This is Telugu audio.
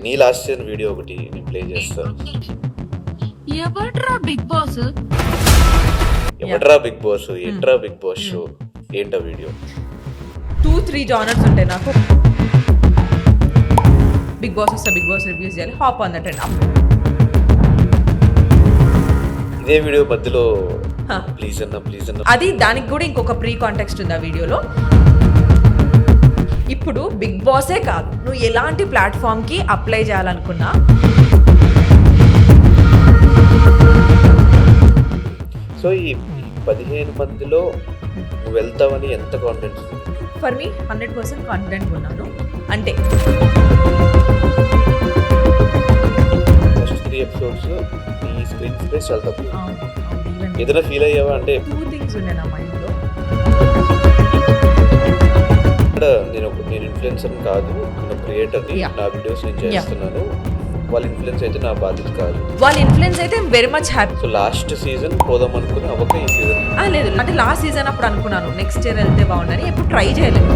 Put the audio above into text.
నీ లాస్ట్ సీజన్ వీడియో ఒకటి నేను ప్లే చేస్తాను. ఎవడ్రా బిగ్ బాస్? ఎవడ్రా బిగ్ బాస్, ఏంట్రా బిగ్ బాస్ షో, ఏంటా వీడియో? 2-3 జానర్స్ ఉంటాయి నాకు. బిగ్ బాస్ వస్తే బిగ్ బాస్ రివ్యూస్ చేయాలి, హాప్ ఆన్ దట్ అండ్ ఇదే వీడియో మధ్యలో ప్లీజ్ అన్న అది దానికి కూడా ఇంకొక ప్రీ కాంటెక్స్ట్ ఉంది ఆ వీడియోలో. ఇప్పుడు బిగ్ బాసే కాదు, నువ్వు ఎలాంటి ప్లాట్ఫామ్కి అప్లై చేయాలనుకున్నా సో ఈ 15 మందిలో నువ్వు వెళ్తావని ఎంత కాన్ఫిడెన్స్? ఫర్ మీ 100% కాన్ఫిడెంట్ ఉన్నాను. అంటే ఫస్ట్ 3 ఎపిసోడ్స్ ఈ స్క్రీన్ స్పేస్ చాలా తక్కువ. ఏదైనా ఫీల్ అయ్యావా? అంటే 2 థింగ్స్ ఉన్నాయి నా మైండ్లో. ఇక్కడ నేను ఇన్ఫ్లుయెన్సర్ కాదు, నేను క్రియేటర్ని. నా వీడియోస్ నేను చేస్తున్నాను. వాళ్ళ ఇన్ఫ్లుయెన్స్ అయితే నా బాధ్యత కాదు. వాళ్ళ ఇన్ఫ్లుయెన్స్ అయితే very much happy. So last season పోదాం అనుకుని అవ్వక ఈ సీజన్ లేదు, అంటే లాస్ట్ సీజన్ అప్పుడు అనుకున్నాను నెక్స్ట్ ఇయర్ వెళ్తే బాగుండని. ఎప్పుడు ట్రై చేయలేదు.